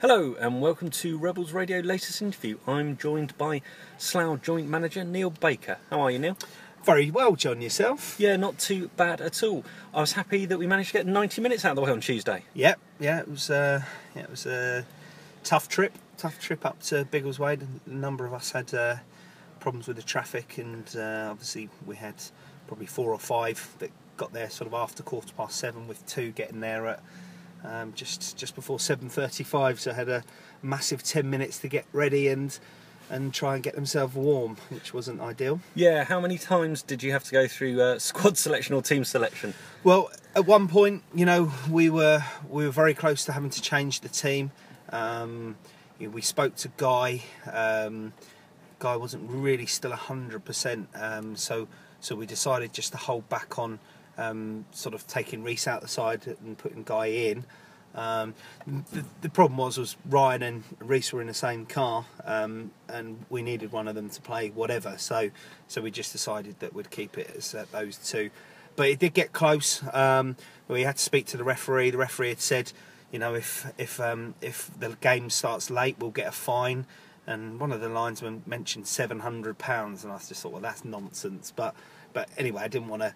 Hello and welcome to Rebels Radio latest interview. I'm joined by Slough Joint Manager Neil Baker. How are you, Neil? Very well, John. Yourself? Yeah, not too bad at all. I was happy that we managed to get 90 minutes out of the way on Tuesday. Yeah. It was a tough trip. Tough trip up to Bigglewade. A number of us had problems with the traffic, and obviously we had probably 4 or 5 that got there sort of after 7:15, with 2 getting there at just before 7:35. So I had a massive 10 minutes to get ready and try and get themselves warm, which wasn't ideal. Yeah, how many times did you have to go through squad selection or team selection? Well, at one point, we were very close to having to change the team. We spoke to Guy. Guy wasn't really still 100%, so we decided just to hold back on sort of taking Reece out the side and putting Guy in. The problem was Ryan and Reece were in the same car, and we needed one of them to play whatever. So we just decided that we'd keep it as those 2. But it did get close. We had to speak to the referee. The referee had said, if the game starts late, we'll get a fine. And one of the linesmen mentioned £700, and I just thought, well, that's nonsense. But anyway, I didn't want to,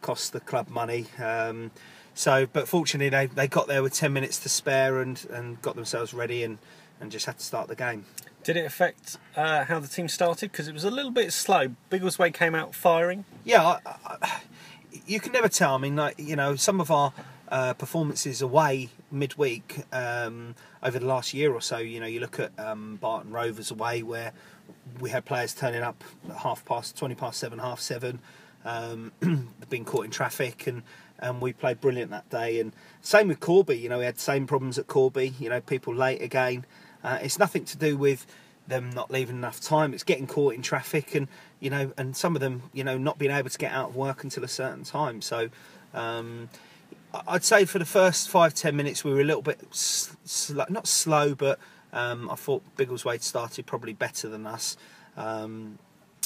cost the club money. But fortunately, they got there with 10 minutes to spare and got themselves ready and just had to start the game. Did it affect how the team started? Because it was a little bit slow. Bigglewade came out firing. Yeah, you can never tell. I mean, some of our performances away midweek over the last year or so, you look at Barton Rovers away, where we had players turning up at 20 past 7, half 7, being caught in traffic, and we played brilliant that day. And same with Corby, we had the same problems at Corby, people late again. It's nothing to do with them not leaving enough time, it's getting caught in traffic, and and some of them not being able to get out of work until a certain time. So I'd say for the first 5-10 minutes we were a little bit not slow, but I thought Bigglewade started probably better than us, and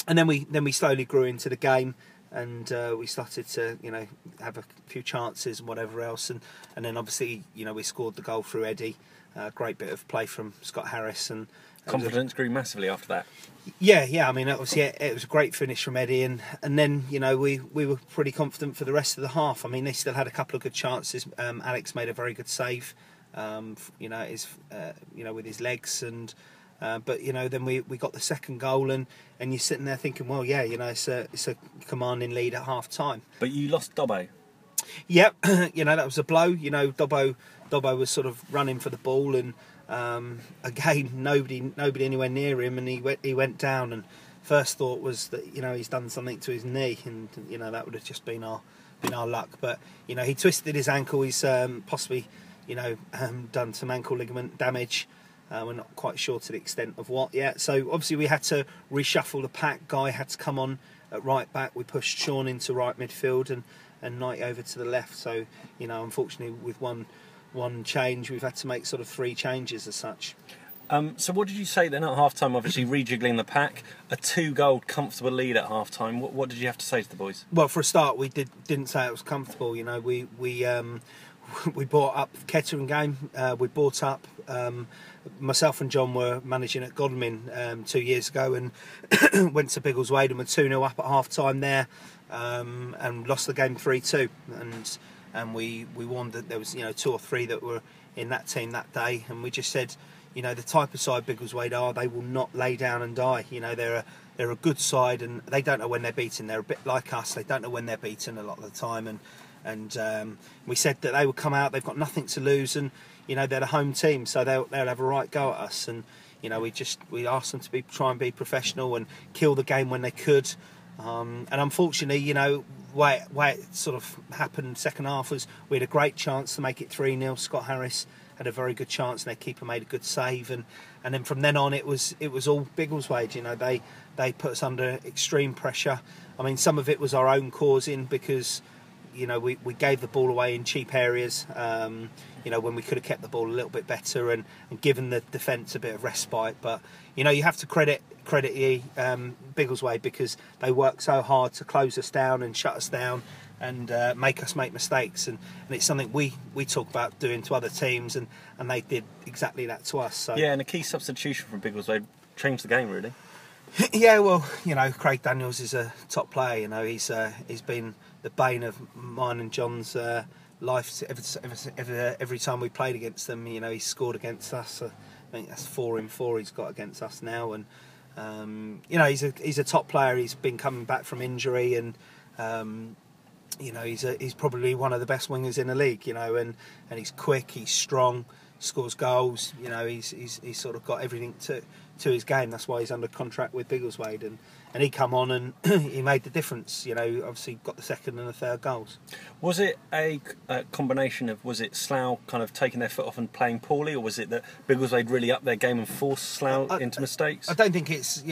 then we slowly grew into the game, and we started to have a few chances and whatever else, and then obviously we scored the goal through Eddie. Great bit of play from Scott Harris, and confidence grew massively after that. Yeah. I mean, obviously it was a great finish from Eddie, and then we were pretty confident for the rest of the half. I mean, they still had a couple of good chances. Alex made a very good save, with his legs, and but then we got the second goal, and you're sitting there thinking, well, yeah, it's a commanding lead at half time. But you lost Dobbo. Yep, that was a blow. Dobbo was sort of running for the ball, and again, nobody anywhere near him, and he went down. And first thought was that he's done something to his knee, and that would have just been our luck. But he twisted his ankle. He's possibly done some ankle ligament damage. We're not quite sure to the extent of what yet. So obviously we had to reshuffle the pack. Guy had to come on at right back. We pushed Sean into right midfield and Knight over to the left. So unfortunately, with one change, we've had to make sort of 3 changes as such. So what did you say then at half-time? Obviously rejiggling the pack, a 2-goal comfortable lead at half-time. What did you have to say to the boys? Well, for a start, we didn't say it was comfortable. We brought up Kettering game. We brought up myself and John were managing at Godalming 2 years ago, and went to Bigglewade and were 2-0 up at half-time there, and lost the game 3-2. And we warned that there was 2 or 3 that were in that team that day, and we just said, the type of side Bigglewade are, they will not lay down and die. They're a good side, and they don't know when they're beaten. They're a bit like us. They don't know when they're beaten a lot of the time, and we said that they would come out. They've got nothing to lose, and they're the home team, so they'll have a right go at us. And we asked them to try and be professional and kill the game when they could. And unfortunately, way it sort of happened second half was we had a great chance to make it 3-0. Scott Harris had a very good chance, and their keeper made a good save, and then from then on it was all Bigglewade. They put us under extreme pressure. I mean, some of it was our own causing, because we gave the ball away in cheap areas, when we could have kept the ball a little bit better and given the defence a bit of respite. But you have to credit Bigglewade, because they work so hard to close us down and shut us down, make us make mistakes, and it's something we talk about doing to other teams, and they did exactly that to us. So yeah, and a key substitution from Bigglewade changed the game really. Yeah, well, Craig Daniels is a top player. He's been the bane of mine and John's life every time we played against them. He's scored against us. I think that's 4 in 4 he's got against us now, and he's a top player. He's been coming back from injury, and he's probably one of the best wingers in the league. And he's quick, he's strong, scores goals. He's sort of got everything to his game. That's why he's under contract with Bigglewade, and he come on and he made the difference. Obviously got the second and the third goals. Was it a combination of, was it Slough kind of taking their foot off and playing poorly, or was it that Bigglewade really upped their game and forced Slough into mistakes? I don't think it's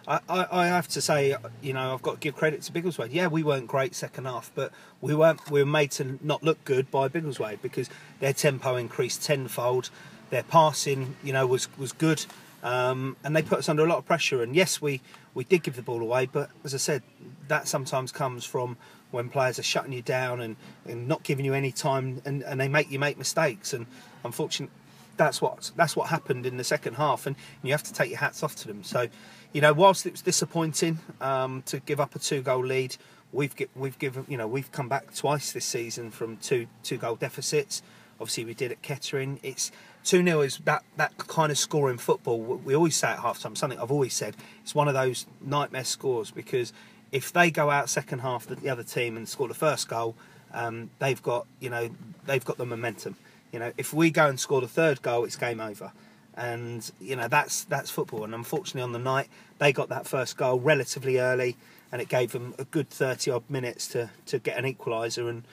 I have to say, I've got to give credit to Bigglewade. Yeah, we weren't great second half, but we were made to not look good by Bigglewade because their tempo increased tenfold. Their passing, was good. And they put us under a lot of pressure. And yes, we did give the ball away, but as I said, that sometimes comes from when players are shutting you down and not giving you any time, and they make you make mistakes. And unfortunately, that's what happened in the second half. And you have to take your hats off to them. So, whilst it was disappointing to give up a 2-goal lead, we've come back twice this season from two goal deficits. Obviously, we did at Kettering. It's 2-0 is that kind of score in football. We always say at half-time, something I've always said, it's one of those nightmare scores, because if they go out second half, the other team, and score the first goal, they've got the momentum. If we go and score the third goal, it's game over. And that's football. And unfortunately, on the night, they got that first goal relatively early, and it gave them a good 30-odd minutes to get an equaliser and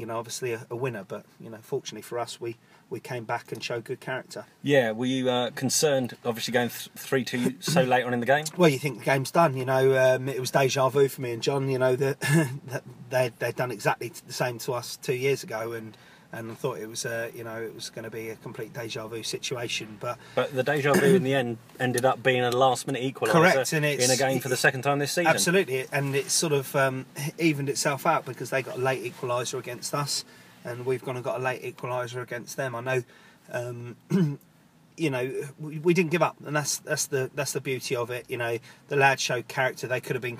obviously a winner. But fortunately for us, we came back and showed good character. Yeah, were you concerned, obviously going 3-2 so late on in the game? Well, you think the game's done. It was deja vu for me and John. That they'd done exactly the same to us 2 years ago, and I thought it was it was going to be a complete deja vu situation. But the deja vu in the end ended up being a last-minute equaliser. Correct, and it's in a game for the second time this season. Absolutely, and it's sort of evened itself out because they got a late equaliser against us, and we've gone and got a late equaliser against them. I know, we didn't give up, and that's the beauty of it. The lads showed character. They could have been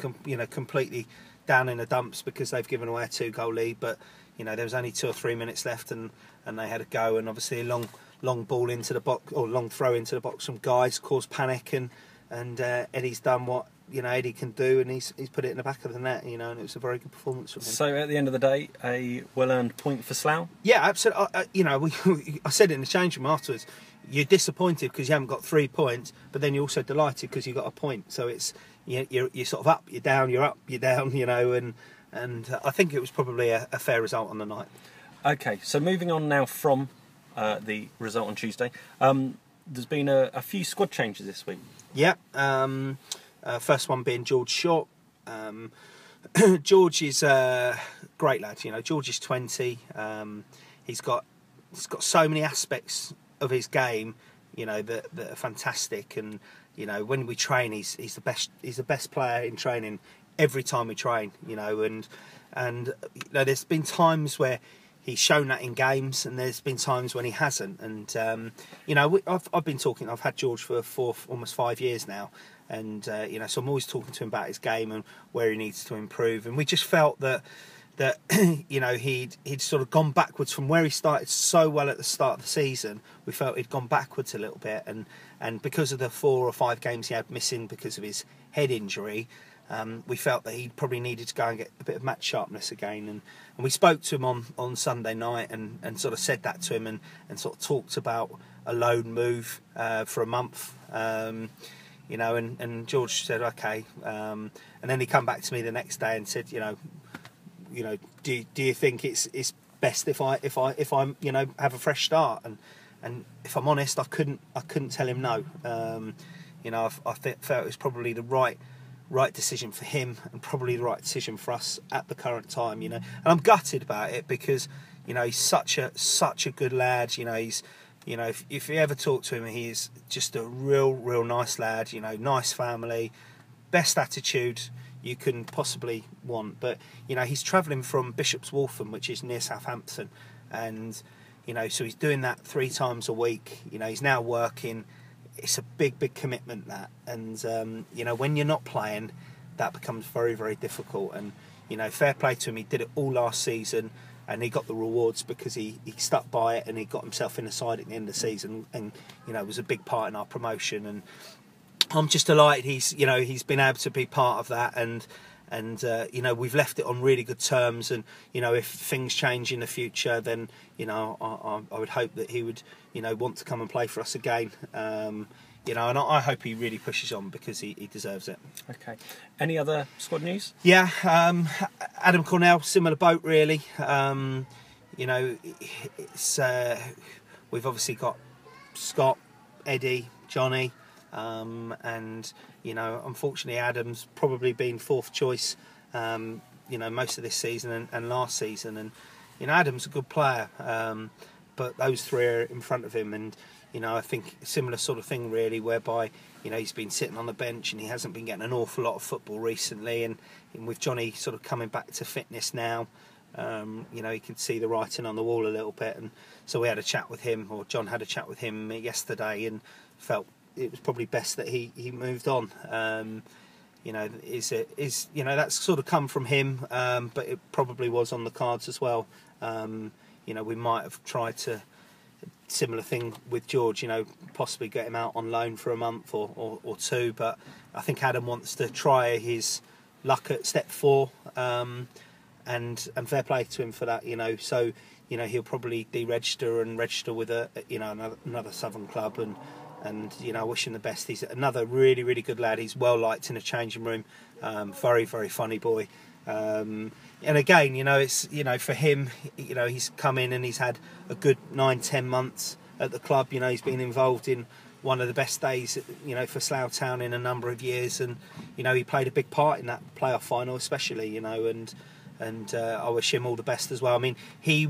completely down in the dumps because they've given away a 2-goal lead, but there was only 2 or 3 minutes left, and they had a go, and obviously a long ball into the box, or long throw into the box from Guys caused panic, and Eddie's done what Eddie can do, and he's put it in the back of the net, and it was a very good performance from him. So at the end of the day, a well-earned point for Slough? Yeah, absolutely. I said it in the change room afterwards, you're disappointed because you haven't got 3 points, but then you're also delighted because you got a point. So it's you're sort of up, you're down, you're up, you're down, and I think it was probably a fair result on the night. Okay, so moving on now from the result on Tuesday, there's been a few squad changes this week. Yeah, first one being George Short. George is a great lad. George is 20. He's got so many aspects of his game, that are fantastic. And when we train, he's the best. He's the best player in training every time we train. And there's been times where he's shown that in games, and there's been times when he hasn't. And I've been talking. I've had George for almost 5 years now, and so I'm always talking to him about his game and where he needs to improve. And we just felt that he'd sort of gone backwards from where he started so well at the start of the season. We felt he'd gone backwards a little bit, and because of the 4 or 5 games he had missing because of his head injury, we felt that he probably needed to go and get a bit of match sharpness again. And we spoke to him on Sunday night and sort of said that to him, and sort of talked about a loan move for a month. And George said okay, and then he come back to me the next day and said, do you think it's best if I have a fresh start? And if I'm honest, I couldn't tell him no. I felt it was probably the right decision for him, and probably the right decision for us at the current time. And I'm gutted about it because he's such a good lad. He's if you ever talk to him, he's just a real nice lad. Nice family, best attitude. you can possibly want. But he's travelling from Bishop's Waltham, which is near Southampton, and so he's doing that 3 times a week. He's now working. It's a big commitment, that, and when you're not playing, that becomes very, very difficult. And fair play to him. He did it all last season, and he got the rewards because he stuck by it, and he got himself in the side at the end of the season, and was a big part in our promotion. And I'm just delighted he's been able to be part of that, and we've left it on really good terms. And if things change in the future, then I would hope that he would want to come and play for us again. And I hope he really pushes on, because he deserves it. Okay. Any other squad news? Yeah, Adam Cornell, similar boat really. It's we've obviously got Scott, Eddie, Johnny. And unfortunately Adam's probably been 4th choice most of this season and last season, and Adam's a good player, but those 3 are in front of him, and I think a similar sort of thing really, whereby he's been sitting on the bench and he hasn't been getting an awful lot of football recently, and with Johnny sort of coming back to fitness now, he can see the writing on the wall a little bit, and so we had a chat with him, or John had a chat with him yesterday, and felt it was probably best that he moved on. That's sort of come from him, but it probably was on the cards as well. We might have tried to similar thing with George, possibly get him out on loan for a month or 2, but I think Adam wants to try his luck at step 4, and fair play to him for that. So he'll probably deregister and register with another Southern club, and I wish him the best. He's another really, really good lad. He's well liked in the changing room. Very, very funny boy. And again, it's for him, he's come in and he's had a good 9-10 months at the club. He's been involved in one of the best days, for Slough Town in a number of years, and he played a big part in that playoff final, especially. And I wish him all the best as well. I mean, he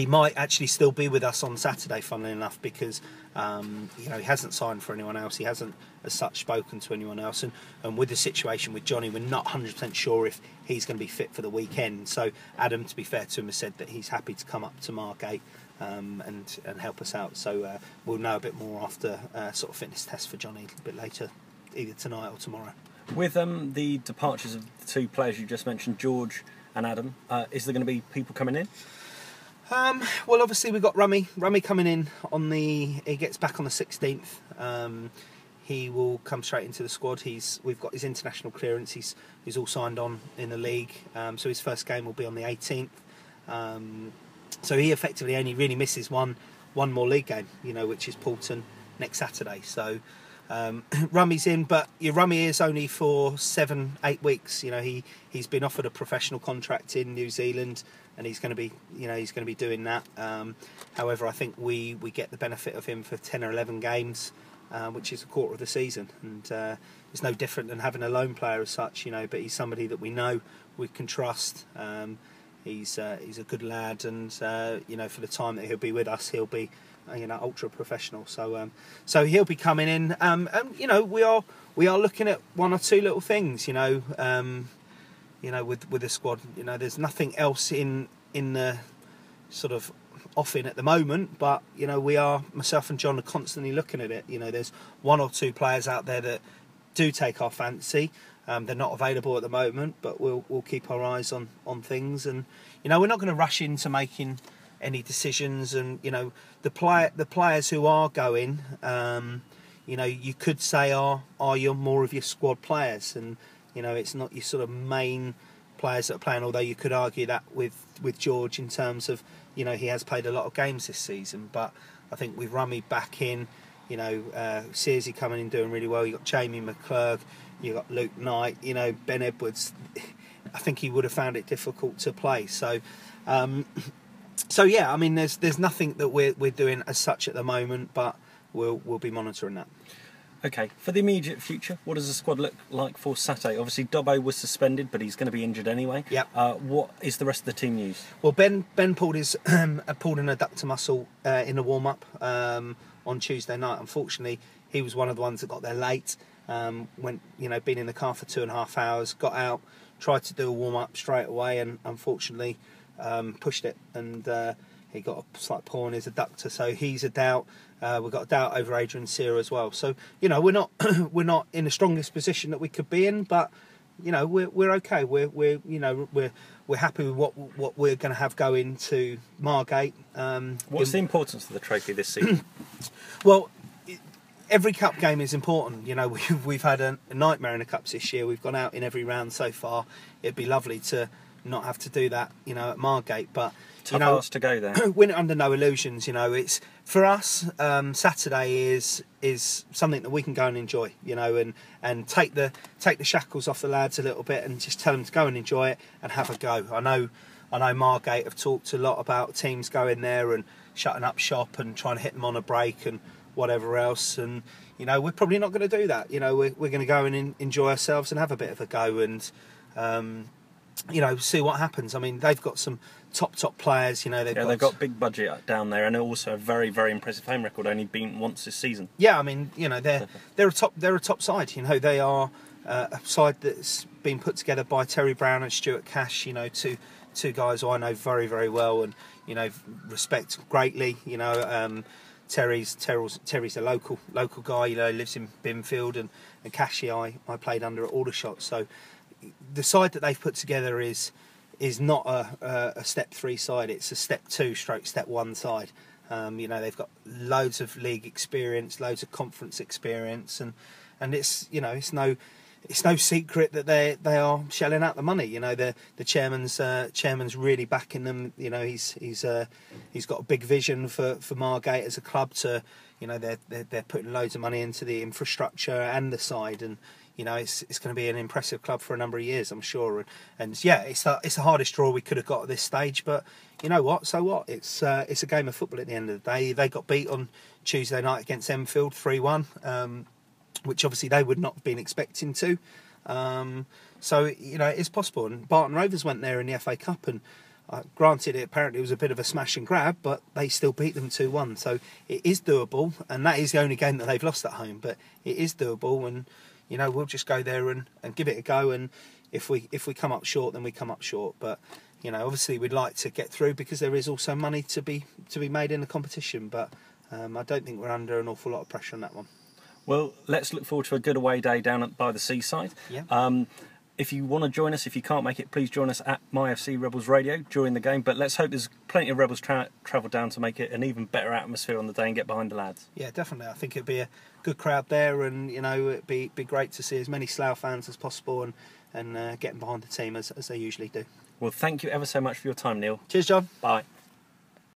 might actually still be with us on Saturday, funnily enough, because he hasn't signed for anyone else. He hasn't, as such, spoken to anyone else. And with the situation with Johnny, we're not 100% sure if he's going to be fit for the weekend. So Adam, to be fair to him, has said that he's happy to come up to Margate and help us out. So we'll know a bit more after sort of fitness test for Johnny a little bit later, either tonight or tomorrow. With the departures of the 2 players you just mentioned, George and Adam, is there going to be people coming in? Well, obviously we've got Rummy coming in he gets back on the 16th. He will come straight into the squad. We've got his international clearance. He's all signed on in the league. So his first game will be on the 18th. So he effectively only really misses one more league game, which is Poulton next Saturday. So Rummy's in, but your Rummy is only for 7-8 weeks. He's been offered a professional contract in New Zealand, and he's going to be doing that. However, I think we get the benefit of him for 10 or 11 games, which is a quarter of the season, and it's no different than having a loan player as such, but he's somebody that we know we can trust. He's a good lad, and for the time that he'll be with us, he'll be ultra professional. So he'll be coming in, and we are looking at 1 or 2 little things, with the squad. There's nothing else in the sort of offing at the moment, but myself and John are constantly looking at it. There's 1 or 2 players out there that do take our fancy. They're not available at the moment, but we'll keep our eyes on things, and we're not going to rush into making any decisions. And the players who are going, you could say are your more of your squad players, and it's not your sort of main players that are playing, although you could argue that with George in terms of he has played a lot of games this season. But I think with Rummy back in, Searsy coming in doing really well, you've got Jamie McClurg, you've got Luke Knight, Ben Edwards. I think he would have found it difficult to play. So yeah, I mean there's nothing that we're doing as such at the moment, but we'll be monitoring that. Okay, for the immediate future, what does the squad look like for Saturday? Obviously, Dobbo was suspended, but he's going to be injured anyway. Yep. What is the rest of the team news? Well, Ben pulled an adductor muscle in the warm-up on Tuesday night. Unfortunately, he was one of the ones that got there late. Went, been in the car for 2.5 hours, got out, tried to do a warm up straight away, and unfortunately pushed it, and he got a slight paw in his adductor, so he's a doubt. We've got a doubt over Adrian Sear as well. So we're not we're not in the strongest position that we could be in, but we're okay. We're happy with what we're going to have going to Margate. What's the importance of the trophy this season? Well, every cup game is important. We've had a nightmare in the cups this year. We've gone out in every round so far. It'd be lovely to not have to do that, at Margate. But tough ask to go there. We're under no illusions. It's for us. Saturday is something that we can go and enjoy. And take the shackles off the lads a little bit, and just tell them to go and enjoy it and have a go. I know Margate have talked a lot about teams going there and shutting up shop and trying to hit them on a break and whatever else, and we're probably not going to do that. We're going to go and enjoy ourselves and have a bit of a go, and see what happens. I mean, they've got some top players. They've got big budget down there, and also a very, very impressive home record, only beaten once this season. Yeah, I mean, they're a top side. They are a side that's been put together by Terry Brown and Stuart Cash. Two guys who I know very, very well, and respect greatly. Terry's a local guy. Lives in Binfield, and Cashy I played under at Aldershot. So the side that they've put together is not a step 3 side. It's a step 2 / step 1 side. They've got loads of league experience, loads of conference experience, and it's no secret that they are shelling out the money. The chairman's really backing them. He's got a big vision for Margate as a club. To they're putting loads of money into the infrastructure and the side, and it's going to be an impressive club for a number of years, I'm sure. And yeah, it's the hardest draw we could have got at this stage, but you know what? So what? It's a game of football at the end of the day. They got beat on Tuesday night against Enfield 3-1. Which obviously they would not have been expecting to. So, it's possible. And Barton Rovers went there in the FA Cup, and granted, apparently it was a bit of a smash and grab, but they still beat them 2-1. So it is doable, and that is the only game that they've lost at home. But it is doable, and we'll just go there and give it a go. And if we come up short, then we come up short. But obviously we'd like to get through, because there is also money to be made in the competition. But I don't think we're under an awful lot of pressure on that one. Well, let's look forward to a good away day down by the seaside. Yeah. If you want to join us, if you can't make it, please join us at MyFC Rebels Radio during the game. But let's hope there's plenty of Rebels travel down to make it an even better atmosphere on the day and get behind the lads. Yeah, definitely. I think it'd be a good crowd there, and it'd be great to see as many Slough fans as possible, and getting behind the team as they usually do. Well, thank you ever so much for your time, Neil. Cheers, John. Bye.